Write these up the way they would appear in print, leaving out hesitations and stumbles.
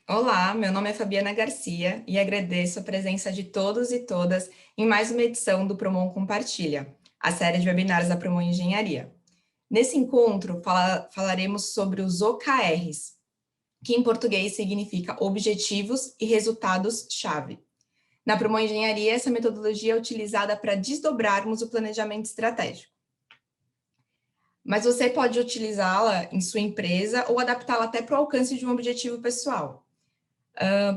Olá, meu nome é Fabiana Garcia e agradeço a presença de todos e todas em mais uma edição do Promon Compartilha, a série de webinars da Promon Engenharia. Nesse encontro, falaremos sobre os OKRs, que em português significa Objetivos e Resultados-Chave. Na Promon Engenharia, essa metodologia é utilizada para desdobrarmos o planejamento estratégico. Mas você pode utilizá-la em sua empresa ou adaptá-la até para o alcance de um objetivo pessoal.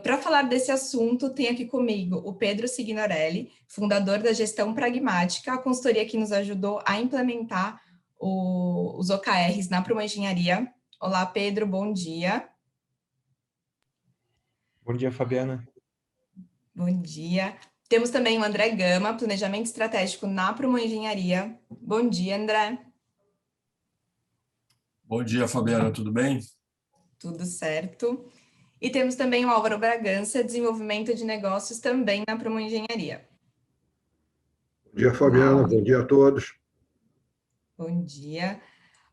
Para falar desse assunto, tem aqui comigo o Pedro Signorelli, fundador da Gestão Pragmática, a consultoria que nos ajudou a implementar os OKRs na Pruma Engenharia. Olá, Pedro, bom dia. Bom dia, Fabiana. Bom dia. Temos também o André Gama, Planejamento Estratégico na Pruma Engenharia. Bom dia, André. Bom dia, Fabiana, tudo bem? Tudo certo. E temos também o Álvaro Bragança, Desenvolvimento de Negócios, também na Pruma Engenharia. Bom dia, Fabiana. Bom dia a todos. Bom dia.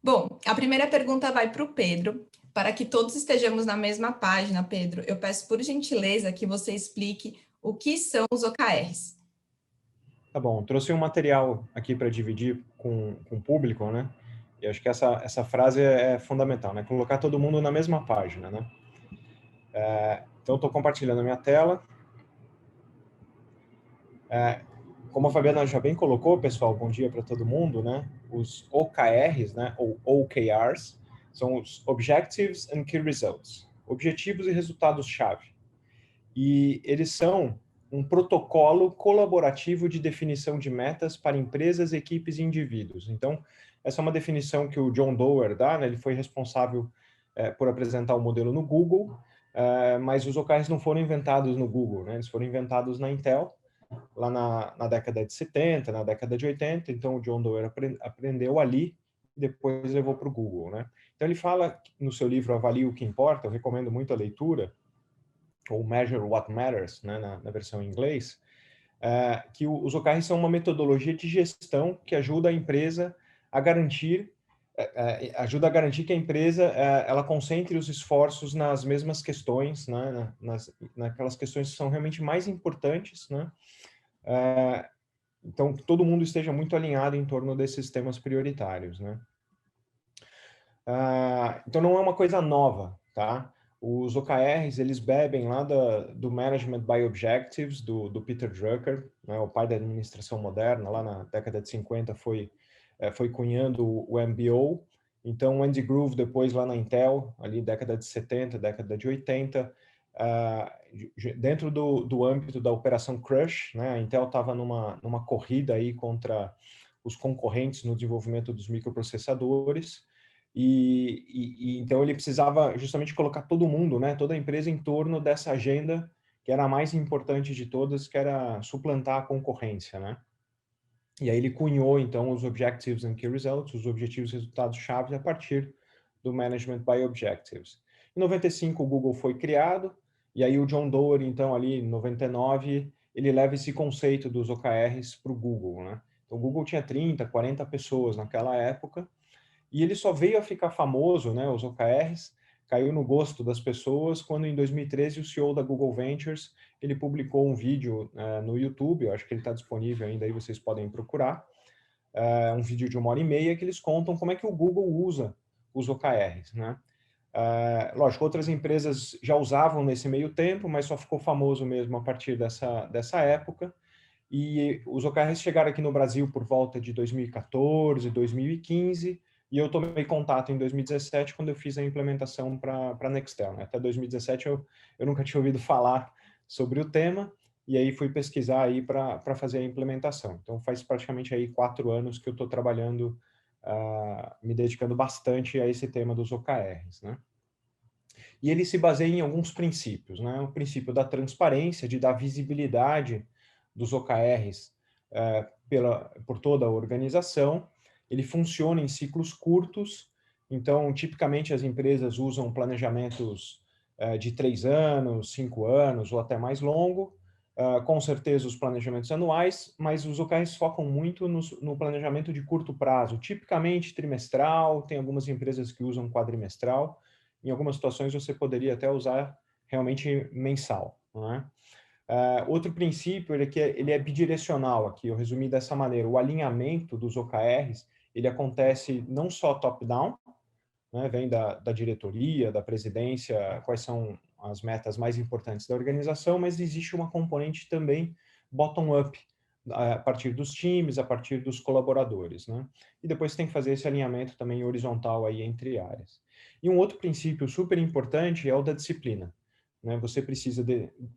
Bom, a primeira pergunta vai para o Pedro. Para que todos estejamos na mesma página, Pedro, eu peço por gentileza que você explique o que são os OKRs. Tá bom, trouxe um material aqui para dividir com o público, né? E acho que essa frase é fundamental, né? Colocar todo mundo na mesma página, né? Então, estou compartilhando a minha tela. Como a Fabiana já bem colocou, pessoal, bom dia para todo mundo, né? Os OKRs, né? Ou OKRs, são os Objectives and Key Results. Objetivos e resultados-chave. E eles são um protocolo colaborativo de definição de metas para empresas, equipes e indivíduos. Então, essa é uma definição que o John Doerr dá, né? Ele foi responsável por apresentar o modelo no Google, mas os OKRs não foram inventados no Google, né? Eles foram inventados na Intel, lá na década de 70, na década de 80, então o John Doerr aprendeu ali e depois levou para o Google, né? Então ele fala no seu livro Avalie o que Importa, eu recomendo muito a leitura, ou Measure What Matters, né, na versão em inglês, que os OKRs são uma metodologia de gestão que ajuda a empresa a garantir, que a empresa ela concentre os esforços nas mesmas questões, né, naquelas questões que são realmente mais importantes, né? Então, que todo mundo esteja muito alinhado em torno desses temas prioritários, né? Então, não é uma coisa nova, tá? Os OKRs, eles bebem lá do Management by Objectives, do Peter Drucker, né, o pai da administração moderna, lá na década de 50 foi cunhando o MBO. Então, o Andy Grove, depois lá na Intel, ali década de 70, década de 80, dentro do âmbito da Operação Crush, né, a Intel estava numa corrida aí contra os concorrentes no desenvolvimento dos microprocessadores, e então ele precisava justamente colocar todo mundo, né, toda a empresa em torno dessa agenda que era a mais importante de todas, que era suplantar a concorrência, né? E aí ele cunhou então os Objectives and Key Results, os objetivos e resultados-chave a partir do Management by Objectives. Em 95 o Google foi criado, e aí o John Doerr, então ali em 99, ele leva esse conceito dos OKRs para o Google, né? Então o Google tinha 30, 40 pessoas naquela época, e ele só veio a ficar famoso, né, os OKRs, caiu no gosto das pessoas, quando em 2013 o CEO da Google Ventures, ele publicou um vídeo no YouTube, eu acho que ele está disponível ainda, aí vocês podem procurar, um vídeo de 1h30 que eles contam como é que o Google usa os OKRs, né? Lógico, outras empresas já usavam nesse meio tempo, mas só ficou famoso mesmo a partir dessa época, e os OKRs chegaram aqui no Brasil por volta de 2014, 2015, e eu tomei contato em 2017, quando eu fiz a implementação para a Nextel, né? Até 2017 eu nunca tinha ouvido falar sobre o tema, e aí fui pesquisar aí para fazer a implementação. Então faz praticamente aí 4 anos que eu estou trabalhando, me dedicando bastante a esse tema dos OKRs, né? E ele se baseia em alguns princípios, né? O princípio da transparência, de dar visibilidade dos OKRs por toda a organização. Ele funciona em ciclos curtos, então, tipicamente, as empresas usam planejamentos de 3 anos, 5 anos ou até mais longo, com certeza os planejamentos anuais, mas os OKRs focam muito no planejamento de curto prazo, tipicamente trimestral, tem algumas empresas que usam quadrimestral, em algumas situações você poderia até usar realmente mensal, não é? Outro princípio ele é bidirecional aqui, eu resumi dessa maneira. O alinhamento dos OKRs, ele acontece não só top-down, né, vem da diretoria, da presidência, quais são as metas mais importantes da organização, mas existe uma componente também bottom-up, a partir dos times, a partir dos colaboradores, né? E depois tem que fazer esse alinhamento também horizontal aí entre áreas. E um outro princípio super importante é o da disciplina, né? Você precisa,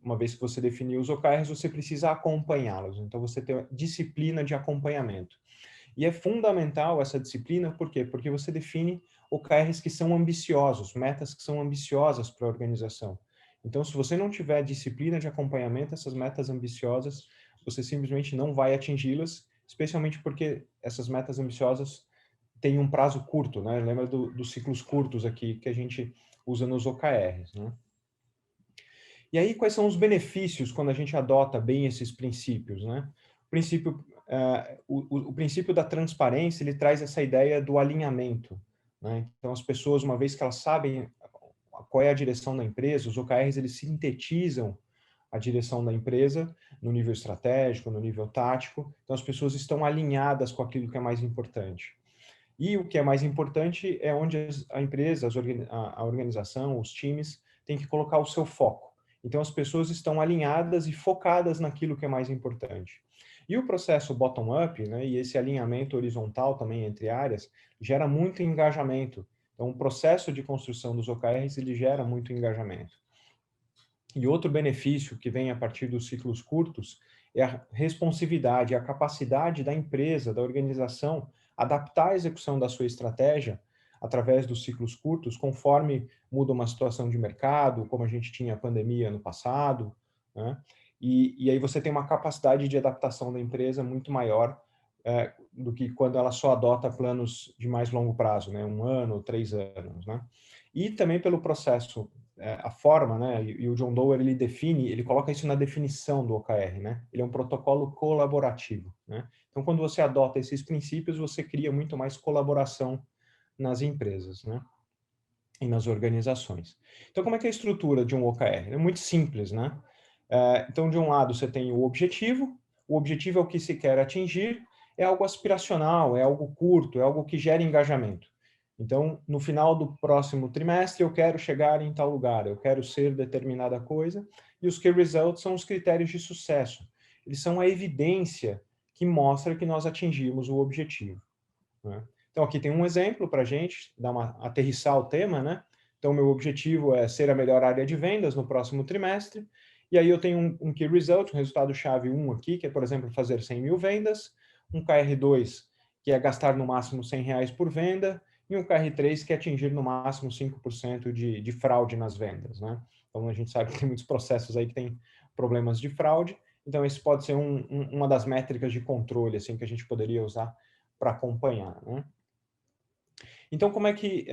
uma vez que você definiu os OKRs, você precisa acompanhá-los. Então, você tem disciplina de acompanhamento. E é fundamental essa disciplina, por quê? Porque você define OKRs que são ambiciosos, metas que são ambiciosas para a organização. Então, se você não tiver disciplina de acompanhamento, essas metas ambiciosas, você simplesmente não vai atingi-las, especialmente porque essas metas ambiciosas têm um prazo curto, né? Lembra dos ciclos curtos aqui que a gente usa nos OKRs, né? E aí, quais são os benefícios quando a gente adota bem esses princípios, né? O princípio da transparência, ele traz essa ideia do alinhamento, né? Então, as pessoas, uma vez que elas sabem qual é a direção da empresa, os OKRs, eles sintetizam a direção da empresa no nível estratégico, no nível tático. Então, as pessoas estão alinhadas com aquilo que é mais importante. E o que é mais importante é onde a empresa, a organização, os times, têm que colocar o seu foco. Então, as pessoas estão alinhadas e focadas naquilo que é mais importante. E o processo bottom-up, né, e esse alinhamento horizontal também entre áreas, gera muito engajamento. Então, o processo de construção dos OKRs, ele gera muito engajamento. E outro benefício que vem a partir dos ciclos curtos é a responsividade, a capacidade da empresa, da organização, adaptar a execução da sua estratégia através dos ciclos curtos, conforme muda uma situação de mercado, como a gente tinha a pandemia no passado, né? E aí você tem uma capacidade de adaptação da empresa muito maior do que quando ela só adota planos de mais longo prazo, né? 1 ano, 3 anos, né? E também pelo processo, a forma, né? E o John Doerr, ele coloca isso na definição do OKR, né? Ele é um protocolo colaborativo, né? Então, quando você adota esses princípios, você cria muito mais colaboração nas empresas, né? E nas organizações. Então, como é que é a estrutura de um OKR? É muito simples, né? Então, de um lado, você tem o objetivo é o que se quer atingir, é algo aspiracional, é algo curto, é algo que gera engajamento. Então, no final do próximo trimestre, eu quero chegar em tal lugar, eu quero ser determinada coisa, e os Key Results são os critérios de sucesso. Eles são a evidência que mostra que nós atingimos o objetivo, né? Então, aqui tem um exemplo para a gente aterrissar o tema, né? Então, meu objetivo é ser a melhor área de vendas no próximo trimestre, e aí eu tenho um Key Result, um resultado-chave 1 aqui, que é, por exemplo, fazer 100 mil vendas, um KR2, que é gastar no máximo R$100 por venda, e um KR3, que é atingir no máximo 5% de fraude nas vendas, né? Então, a gente sabe que tem muitos processos aí que tem problemas de fraude, então esse pode ser uma das métricas de controle, assim, que a gente poderia usar para acompanhar, né? Então, como é que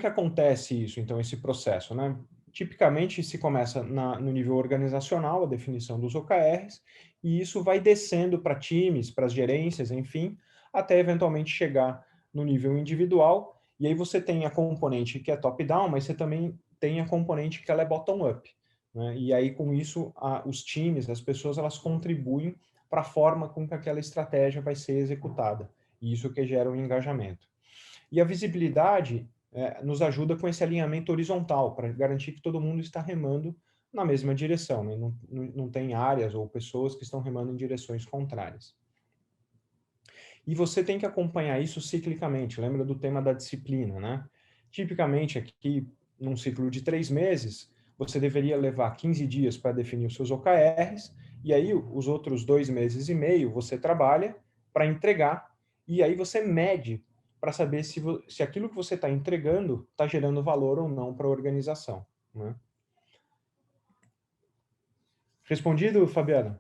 acontece isso, então, esse processo, né? Tipicamente, se começa no nível organizacional, a definição dos OKRs, e isso vai descendo para times, para as gerências, enfim, até eventualmente chegar no nível individual, e aí você tem a componente que é top-down, mas você também tem a componente que ela é bottom-up, né? E aí, com isso, os times, as pessoas, elas contribuem para a forma com que aquela estratégia vai ser executada, e isso que gera um engajamento. E a visibilidade nos ajuda com esse alinhamento horizontal, para garantir que todo mundo está remando na mesma direção, né? Não tem áreas ou pessoas que estão remando em direções contrárias. E você tem que acompanhar isso ciclicamente, lembra do tema da disciplina, né? Tipicamente aqui, num ciclo de 3 meses, você deveria levar 15 dias para definir os seus OKRs, e aí os outros 2 meses e meio você trabalha para entregar, e aí você mede para saber se aquilo que você está entregando está gerando valor ou não para a organização, né? Respondido, Fabiana?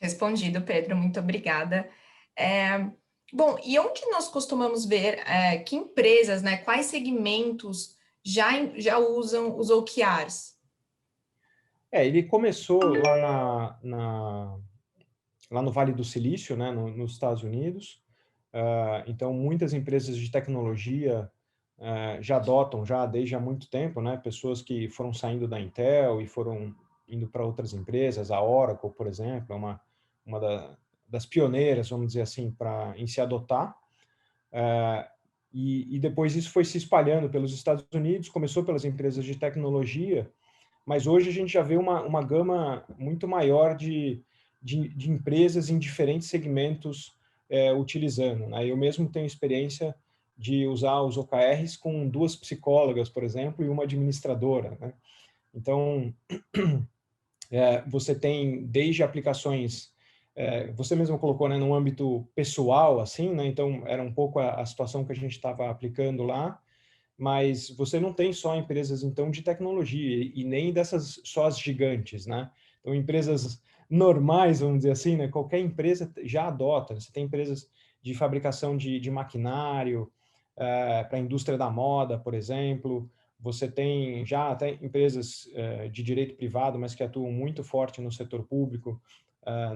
Respondido, Pedro, muito obrigada. Bom, e onde nós costumamos ver que empresas, né, quais segmentos já usam os OKRs? Ele começou lá lá no Vale do Silício, né, nos Estados Unidos. Então, muitas empresas de tecnologia já adotam já desde há muito tempo, né? Pessoas que foram saindo da Intel e foram indo para outras empresas, a Oracle, por exemplo, é uma das pioneiras, vamos dizer assim, em se adotar. E depois isso foi se espalhando pelos Estados Unidos, começou pelas empresas de tecnologia, mas hoje a gente já vê uma gama muito maior de empresas em diferentes segmentos utilizando, né? Eu mesmo tenho experiência de usar os OKRs com 2 psicólogas, por exemplo, e uma administradora, né? Então, você tem desde aplicações, você mesmo colocou, né, no âmbito pessoal, assim, né? Então, era um pouco a situação que a gente estava aplicando lá, mas você não tem só empresas, então, de tecnologia, e nem dessas só as gigantes, né? Então, empresas normais, vamos dizer assim, né? Qualquer empresa já adota. Você tem empresas de fabricação de maquinário, para a indústria da moda, por exemplo. Você tem já até empresas de direito privado, mas que atuam muito forte no setor público,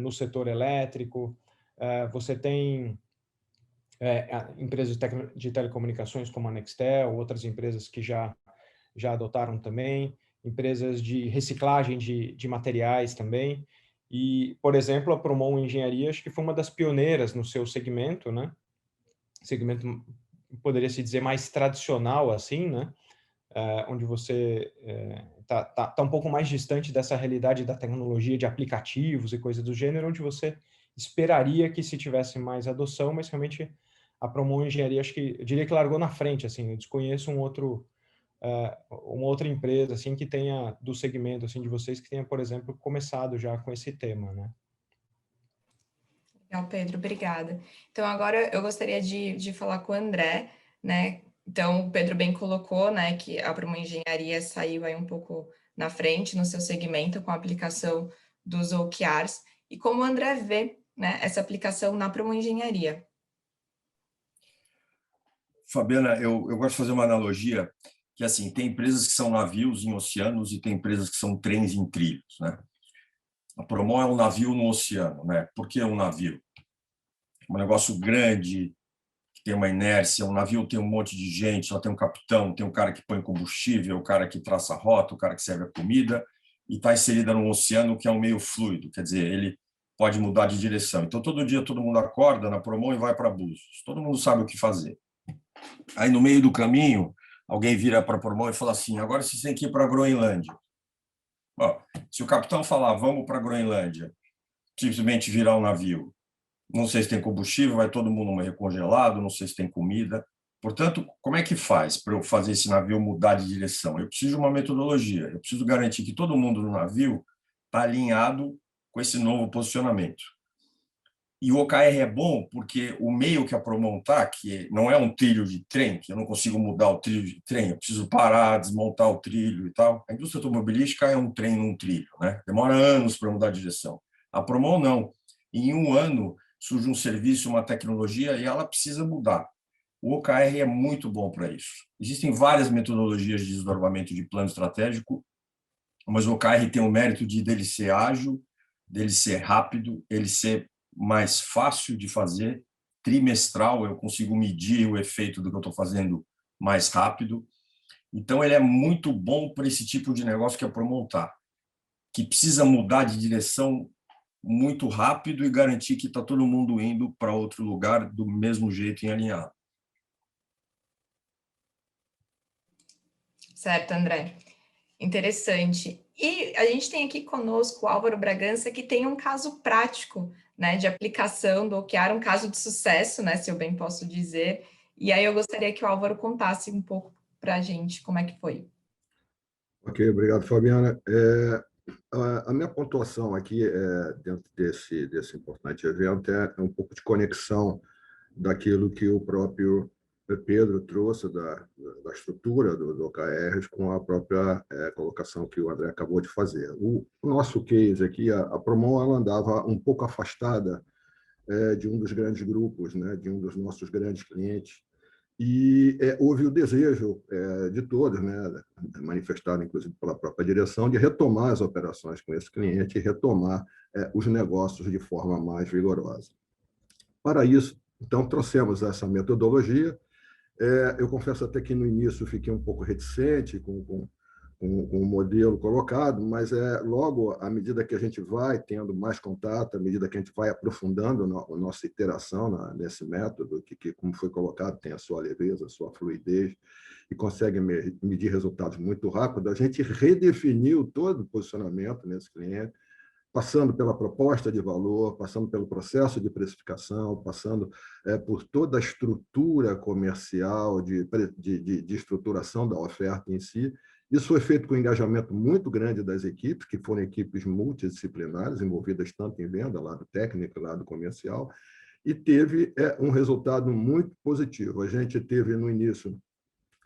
no setor elétrico. Você tem empresas de telecomunicações como a Nextel, outras empresas que já adotaram também, empresas de reciclagem de materiais também. E, por exemplo, a Promon Engenharia, acho que foi uma das pioneiras no seu segmento, né? Segmento, poderia se dizer, mais tradicional, assim, né? Onde você tá um pouco mais distante dessa realidade da tecnologia de aplicativos e coisas do gênero, onde você esperaria que se tivesse mais adoção, mas realmente a Promon Engenharia, acho que, eu diria que largou na frente, assim, eu desconheço uma outra empresa, assim, que tenha, do segmento, assim, de vocês, que tenha, por exemplo, começado já com esse tema, né? Legal, Pedro, obrigada. Então, agora eu gostaria de falar com o André, né? Então, o Pedro bem colocou, né, que a Promon Engenharia saiu aí um pouco na frente no seu segmento com a aplicação dos OKRs. E como o André vê, né, essa aplicação na Promon Engenharia? Fabiana, eu gosto de fazer uma analogia que, assim, tem empresas que são navios em oceanos e tem empresas que são trens em trilhos, né? A Promon é um navio no oceano, né? Por que um navio? Um negócio grande, que tem uma inércia, um navio tem um monte de gente, só tem um capitão, tem um cara que põe combustível, o cara que traça a rota, o cara que serve a comida, e está inserida num oceano que é um meio fluido, quer dizer, ele pode mudar de direção. Então, todo dia todo mundo acorda na Promon e vai para Búzios. Todo mundo sabe o que fazer. Aí, no meio do caminho, alguém vira para a Promon e fala assim, agora vocês têm que ir para a Groenlândia. Bom, se o capitão falar, vamos para a Groenlândia, simplesmente virar um navio, não sei se tem combustível, vai todo mundo morrer congelado, não sei se tem comida. Portanto, como é que faz para eu fazer esse navio mudar de direção? Eu preciso de uma metodologia, eu preciso garantir que todo mundo no navio está alinhado com esse novo posicionamento. E o OKR é bom porque o meio que a Promon está, que não é um trilho de trem, que eu não consigo mudar o trilho de trem, eu preciso parar, desmontar o trilho e tal. A indústria automobilística é um trem num trilho, né? Demora anos para mudar de direção. A Promon não. Em um ano surge um serviço, uma tecnologia e ela precisa mudar. O OKR é muito bom para isso. Existem várias metodologias de desdobramento de plano estratégico, mas o OKR tem o mérito dele ser ágil, dele ser rápido, ele ser mais fácil de fazer, trimestral, eu consigo medir o efeito do que eu estou fazendo mais rápido. Então, ele é muito bom para esse tipo de negócio que é para montar, que precisa mudar de direção muito rápido e garantir que está todo mundo indo para outro lugar do mesmo jeito, em alinhado. Certo, André. Interessante. E a gente tem aqui conosco o Álvaro Bragança, que tem um caso prático, né, de aplicação do OKR, um caso de sucesso, né, se eu bem posso dizer. E aí eu gostaria que o Álvaro contasse um pouco para a gente como é que foi. Ok, obrigado, Fabiana. A minha pontuação aqui, dentro desse importante evento, é um pouco de conexão daquilo que o próprio Pedro trouxe da estrutura do OKRs com a própria colocação que o André acabou de fazer. O nosso case aqui, a Promon, ela andava um pouco afastada de um dos grandes grupos, né, de um dos nossos grandes clientes, e houve o desejo de todos, né, manifestado inclusive pela própria direção, de retomar as operações com esse cliente e retomar os negócios de forma mais vigorosa. Para isso, então, trouxemos essa metodologia Eu confesso até que no início fiquei um pouco reticente com o modelo colocado, mas logo, à medida que a gente vai tendo mais contato, à medida que a gente vai aprofundando a nossa iteração nesse método, que, como foi colocado, tem a sua leveza, a sua fluidez, e consegue medir resultados muito rápido, a gente redefiniu todo o posicionamento nesse cliente, passando pela proposta de valor, passando pelo processo de precificação, passando por toda a estrutura comercial, de estruturação da oferta em si. Isso foi feito com um engajamento muito grande das equipes, que foram equipes multidisciplinares, envolvidas tanto em venda, lado técnico, lado comercial, e teve um resultado muito positivo. A gente teve, no início,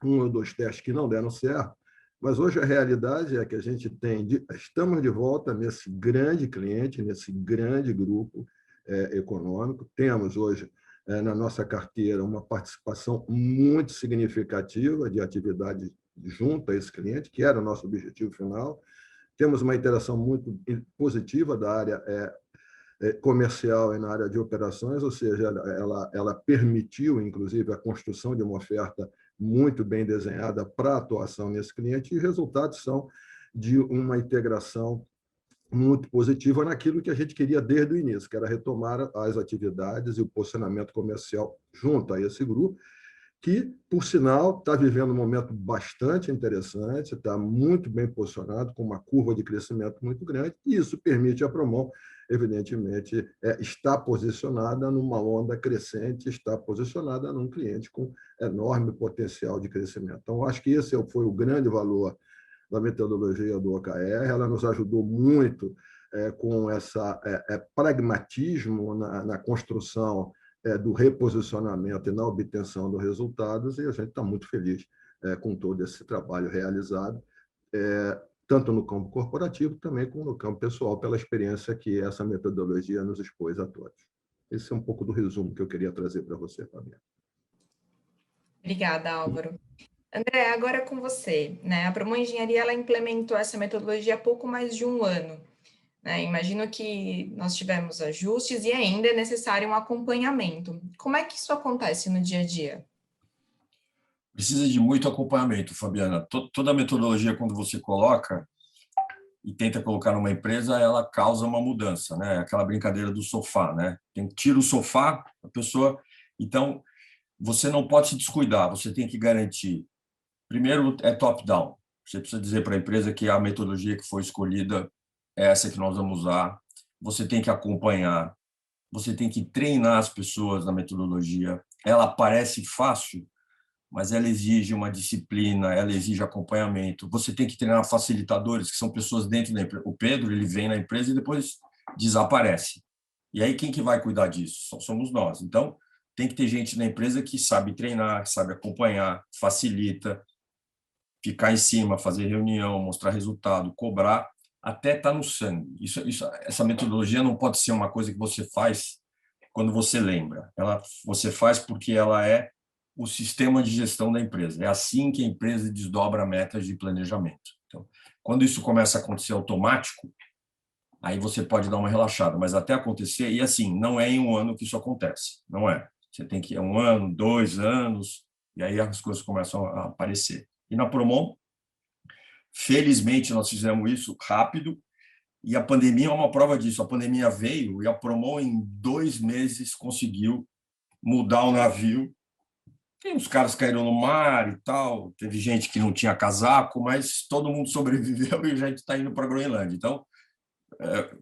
1 ou 2 testes que não deram certo, mas hoje a realidade é que a gente estamos de volta nesse grande cliente, nesse grande grupo econômico. Temos hoje na nossa carteira uma participação muito significativa de atividades junto a esse cliente, que era o nosso objetivo final. Temos uma interação muito positiva da área comercial e na área de operações, ou seja, ela permitiu, inclusive, a construção de uma oferta muito bem desenhada para a atuação nesse cliente, e os resultados são de uma integração muito positiva naquilo que a gente queria desde o início, que era retomar as atividades e o posicionamento comercial junto a esse grupo, que, por sinal, está vivendo um momento bastante interessante, está muito bem posicionado, com uma curva de crescimento muito grande, e isso permite à Promon, evidentemente, estar posicionada numa onda crescente, estar posicionada num cliente com enorme potencial de crescimento. Então, acho que esse foi o grande valor da metodologia do OKR. Ela nos ajudou muito com esse pragmatismo na construção do reposicionamento e na obtenção dos resultados, e a gente está muito feliz com todo esse trabalho realizado, tanto no campo corporativo, também como no campo pessoal, pela experiência que essa metodologia nos expôs a todos. Esse é um pouco do resumo que eu queria trazer para você, Fabiana. Obrigada, Álvaro. André, agora é com você, né? A Promon Engenharia, ela implementou essa metodologia há pouco mais de um ano, né? Imagino que nós tivemos ajustes e ainda é necessário um acompanhamento. Como é que isso acontece no dia a dia? Precisa de muito acompanhamento, Fabiana. Toda a metodologia, quando você coloca e tenta colocar numa empresa, ela causa uma mudança, né? Aquela brincadeira do sofá, né? Tira o sofá, a pessoa... Então, você não pode se descuidar, você tem que garantir. Primeiro, é top-down. Você precisa dizer para a empresa que a metodologia que foi escolhida é essa que nós vamos usar. Você tem que acompanhar, você tem que treinar as pessoas na metodologia. Ela parece fácil, mas ela exige uma disciplina, ela exige acompanhamento. Você tem que treinar facilitadores, que são pessoas dentro da empresa. O Pedro, ele vem na empresa e depois desaparece. E aí, quem que vai cuidar disso? Somos nós. Então, tem que ter gente na empresa que sabe treinar, que sabe acompanhar, facilita, ficar em cima, fazer reunião, mostrar resultado, cobrar, até está no sangue. Essa metodologia não pode ser uma coisa que você faz quando você lembra. Você faz porque ela é o sistema de gestão da empresa. É assim que a empresa desdobra metas de planejamento. Então, quando isso começa a acontecer automático, aí você pode dar uma relaxada, mas até acontecer, e assim, não é em um ano que isso acontece, não é. Você tem que ir 1 ano, 2 anos, e aí as coisas começam a aparecer. E na Promon, felizmente, nós fizemos isso rápido, e a pandemia é uma prova disso. A pandemia veio e a Promon, em 2 meses, conseguiu mudar o navio. Tem uns caras que caíram no mar e tal, teve gente que não tinha casaco, mas todo mundo sobreviveu e a gente está indo para a Groenlândia. Então,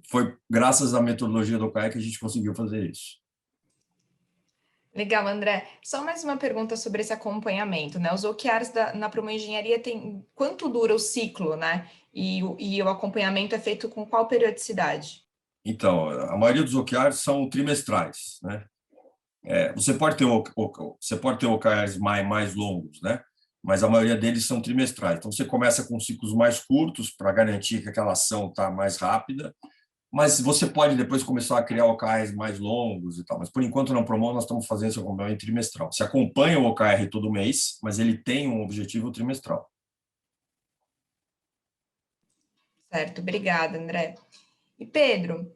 foi graças à metodologia do OKR que a gente conseguiu fazer isso. Legal, André. Só mais uma pergunta sobre esse acompanhamento, né? Os OKRs na Promon Engenharia tem quanto dura o ciclo, né? E o acompanhamento é feito com qual periodicidade? Então, a maioria dos OKRs são trimestrais, né? Você pode ter OKRs mais longos, né? Mas a maioria deles são trimestrais. Então, você começa com ciclos mais curtos para garantir que aquela ação está mais rápida, mas você pode depois começar a criar OKRs mais longos e tal. Mas, por enquanto, na Promon, nós estamos fazendo esse acompanhamento trimestral. Você acompanha o OKR todo mês, mas ele tem um objetivo trimestral. Certo, obrigada, André. E Pedro,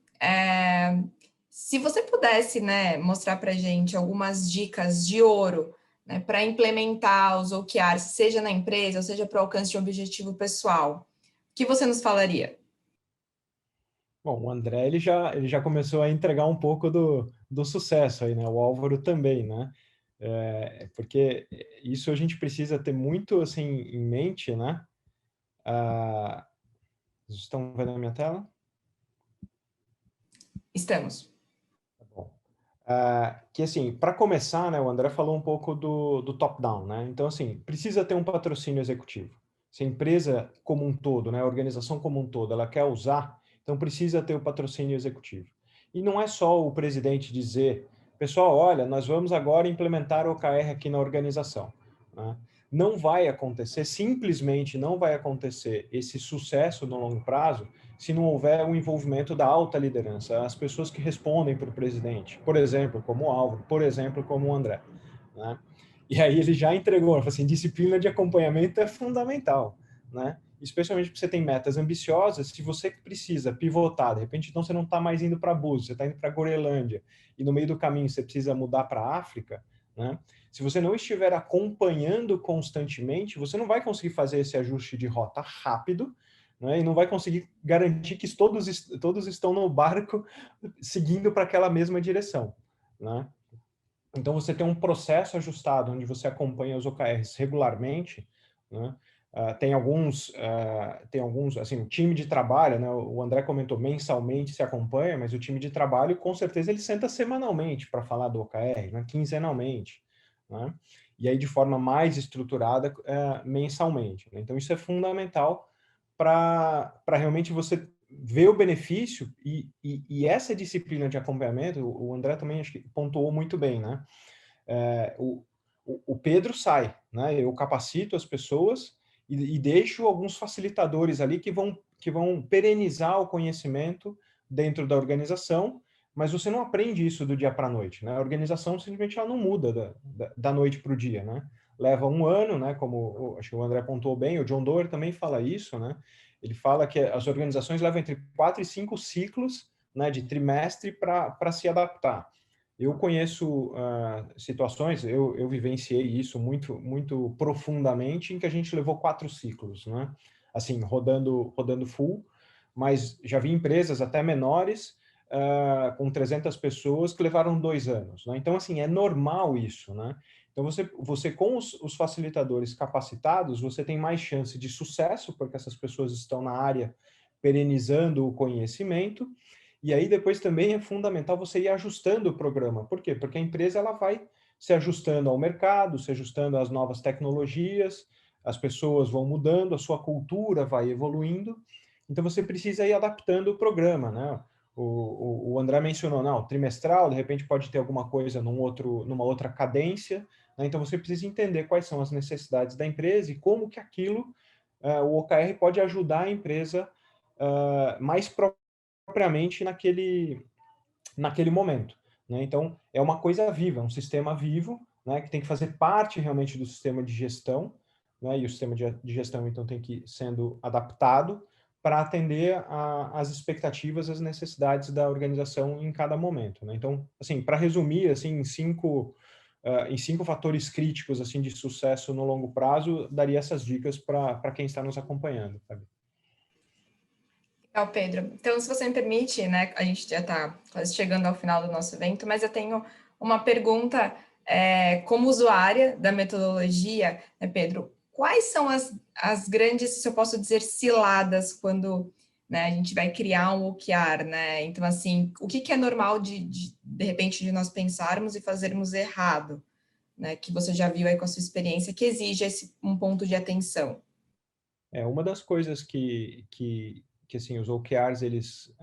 se você pudesse, né, mostrar para a gente algumas dicas de ouro, né, para implementar os OKRs, seja na empresa, ou seja para o alcance de um objetivo pessoal? O que você nos falaria? Bom, o André ele já começou a entregar um pouco do sucesso aí, né? O Álvaro também, né? Porque isso a gente precisa ter muito assim em mente, né? Vocês estão vendo a minha tela? Estamos. Tá bom. Que assim, para começar, né? O André falou um pouco do top-down, né? Então assim, precisa ter um patrocínio executivo. Se a empresa como um todo, né? A organização como um todo, ela quer usar, então precisa ter o patrocínio executivo. E não é só o presidente dizer, pessoal, olha, nós vamos agora implementar o OKR aqui na organização, né? Não vai acontecer, simplesmente não vai acontecer esse sucesso no longo prazo se não houver o envolvimento da alta liderança, as pessoas que respondem para o presidente, por exemplo, como o Álvaro, por exemplo, como o André, né? E aí ele já entregou, assim, disciplina de acompanhamento é fundamental, né? Especialmente porque você tem metas ambiciosas, se você precisa pivotar, de repente então você não está mais indo para Búzios, você está indo para Groenlândia, e no meio do caminho você precisa mudar para a África, né? Se você não estiver acompanhando constantemente, você não vai conseguir fazer esse ajuste de rota rápido, né? E não vai conseguir garantir que todos estão no barco seguindo para aquela mesma direção, né? Então, você tem um processo ajustado, onde você acompanha os OKRs regularmente, né? Tem alguns, assim, o time de trabalho, né? O André comentou, mensalmente se acompanha, mas o time de trabalho, com certeza, ele senta semanalmente para falar do OKR, né? Quinzenalmente, né? E aí, de forma mais estruturada, mensalmente, né? Então, isso é fundamental para realmente você ver o benefício e essa disciplina de acompanhamento, o André também acho que pontuou muito bem, né? O Pedro sai, né? Eu capacito as pessoas e deixo alguns facilitadores ali que vão perenizar o conhecimento dentro da organização, mas você não aprende isso do dia para a noite, né? A organização simplesmente ela não muda da noite para o dia, né? Leva um ano, né? Como acho que o André apontou bem, o John Doerr também fala isso, né? Ele fala que as organizações levam entre 4 e 5 ciclos, né, de trimestre para se adaptar. Eu conheço situações, eu vivenciei isso muito profundamente, em que a gente levou 4 ciclos, né? Assim, rodando full, mas já vi empresas até menores, com 300 pessoas, que levaram 2 anos, né? Então, assim, é normal isso, né? Então, você com os facilitadores capacitados, você tem mais chance de sucesso, porque essas pessoas estão na área perenizando o conhecimento, e aí depois também é fundamental você ir ajustando o programa. Por quê? Porque a empresa ela vai se ajustando ao mercado, se ajustando às novas tecnologias, as pessoas vão mudando, a sua cultura vai evoluindo, então você precisa ir adaptando o programa, né? O André mencionou, não, trimestral, de repente pode ter alguma coisa numa outra cadência, né? Então você precisa entender quais são as necessidades da empresa e como que aquilo, o OKR pode ajudar a empresa mais propriamente naquele momento, né? Então, é uma coisa viva, um sistema vivo, né, que tem que fazer parte realmente do sistema de gestão, né, e o sistema de gestão, então, tem que ir sendo adaptado para atender às expectativas, às necessidades da organização em cada momento, né? Então, assim, para resumir, assim, em cinco fatores críticos, assim, de sucesso no longo prazo, daria essas dicas para quem está nos acompanhando, sabe? Legal, Pedro. Então, se você me permite, né, a gente já está quase chegando ao final do nosso evento, mas eu tenho uma pergunta como usuária da metodologia, né, Pedro, quais são as grandes, se eu posso dizer, ciladas quando, né, a gente vai criar um OKR, né? Então, assim, o que é normal de repente, de nós pensarmos e fazermos errado, né, que você já viu aí com a sua experiência, que exige um ponto de atenção? Uma das coisas que assim, os OKRs, eles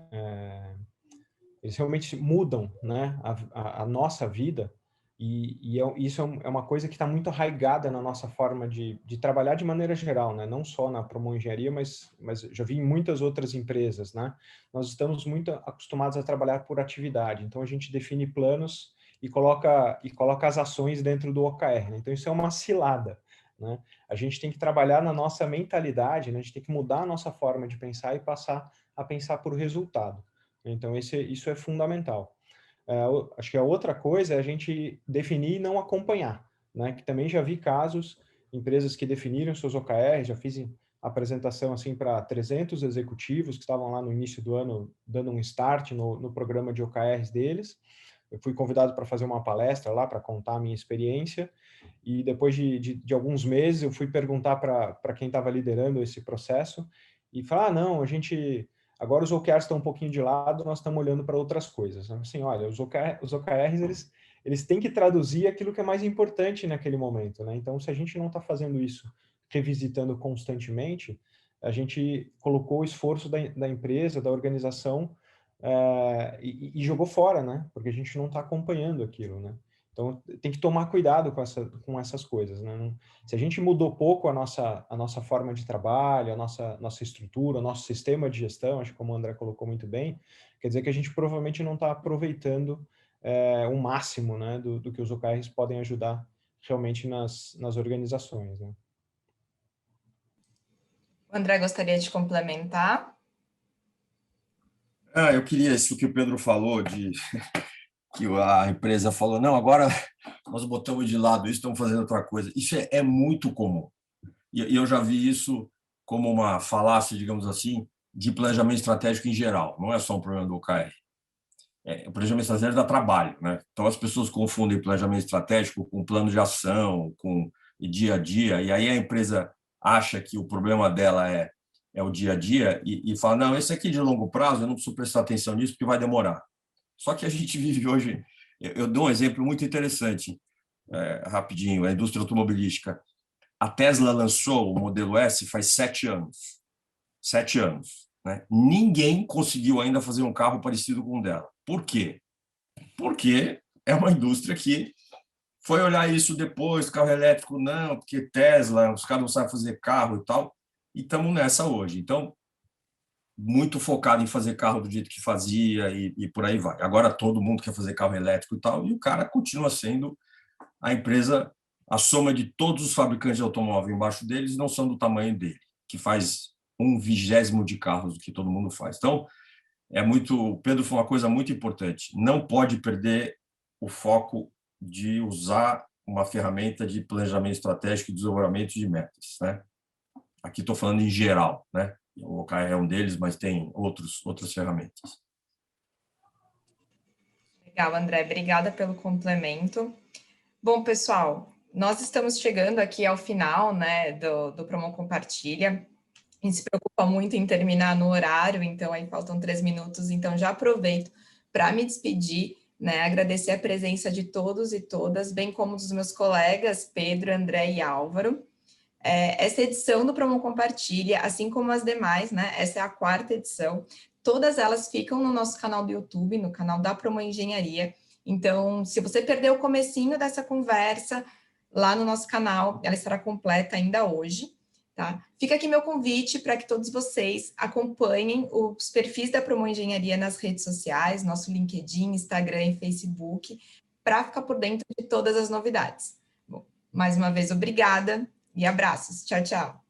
realmente mudam, né, a nossa vida, isso é uma coisa que está muito arraigada na nossa forma de trabalhar de maneira geral, né, não só na Promon Engenharia, mas já vi em muitas outras empresas, né. Nós estamos muito acostumados a trabalhar por atividade, então a gente define planos e coloca as ações dentro do OKR, né? Então isso é uma cilada, né? A gente tem que trabalhar na nossa mentalidade, né? A gente tem que mudar a nossa forma de pensar e passar a pensar por resultado. Então, isso é fundamental. Acho que a outra coisa é a gente definir e não acompanhar, né, que também já vi casos, empresas que definiram seus OKRs, já fiz apresentação assim para 300 executivos que estavam lá no início do ano dando um start no programa de OKRs deles. Eu fui convidado para fazer uma palestra lá para contar a minha experiência e depois de alguns meses eu fui perguntar para quem estava liderando esse processo e falar, não, agora os OKRs estão um pouquinho de lado, nós estamos olhando para outras coisas. Assim, olha, os OKRs, eles têm que traduzir aquilo que é mais importante naquele momento, né? Então, se a gente não está fazendo isso, revisitando constantemente, a gente colocou o esforço da empresa, da organização, e jogou fora, né? Porque a gente não está acompanhando aquilo, né? Então, tem que tomar cuidado com essas coisas, né? Se a gente mudou pouco a nossa forma de trabalho, a nossa estrutura, o nosso sistema de gestão, acho que como o André colocou muito bem, quer dizer que a gente provavelmente não está aproveitando o máximo, né, do que os OKRs podem ajudar realmente nas organizações, né? O André gostaria de complementar? Eu queria isso que o Pedro falou, que a empresa falou, não, agora nós botamos de lado isso, estamos fazendo outra coisa. Isso é muito comum. E eu já vi isso como uma falácia, digamos assim, de planejamento estratégico em geral. Não é só um problema do OKR. O planejamento estratégico dá trabalho, né? Então, as pessoas confundem planejamento estratégico com plano de ação, com dia a dia, e aí a empresa acha que o problema dela é o dia a dia e fala, não, esse aqui de longo prazo, eu não preciso prestar atenção nisso porque vai demorar. Só que a gente vive hoje... Eu dou um exemplo muito interessante, rapidinho, a indústria automobilística. A Tesla lançou o modelo S faz 7 anos. 7 anos. Né? Ninguém conseguiu ainda fazer um carro parecido com o dela. Por quê? Porque é uma indústria que foi olhar isso depois, carro elétrico não, porque Tesla, os caras não sabem fazer carro e tal, e estamos nessa hoje. Então, muito focado em fazer carro do jeito que fazia e por aí vai. Agora todo mundo quer fazer carro elétrico e tal, e o cara continua sendo a empresa, a soma de todos os fabricantes de automóvel embaixo deles não são do tamanho dele, que faz 1/20 de carros do que todo mundo faz. Então, o Pedro falou uma coisa muito importante, não pode perder o foco de usar uma ferramenta de planejamento estratégico e desenvolvimento de metas, né? Aqui estou falando em geral, né? O OKR é um deles, mas tem outras ferramentas. Legal, André. Obrigada pelo complemento. Bom, pessoal, nós estamos chegando aqui ao final, né, do Promon Compartilha. A gente se preocupa muito em terminar no horário, então aí faltam 3 minutos, então já aproveito para me despedir, né, agradecer a presença de todos e todas, bem como dos meus colegas Pedro, André e Álvaro. Essa edição do Promon Compartilha, assim como as demais, né, essa é a 4ª edição, todas elas ficam no nosso canal do YouTube, no canal da Promon Engenharia. Então, se você perdeu o comecinho dessa conversa, lá no nosso canal, ela estará completa ainda hoje, tá? Fica aqui meu convite para que todos vocês acompanhem os perfis da Promon Engenharia nas redes sociais, nosso LinkedIn, Instagram e Facebook, para ficar por dentro de todas as novidades. Bom, mais uma vez, obrigada e abraços. Tchau, tchau.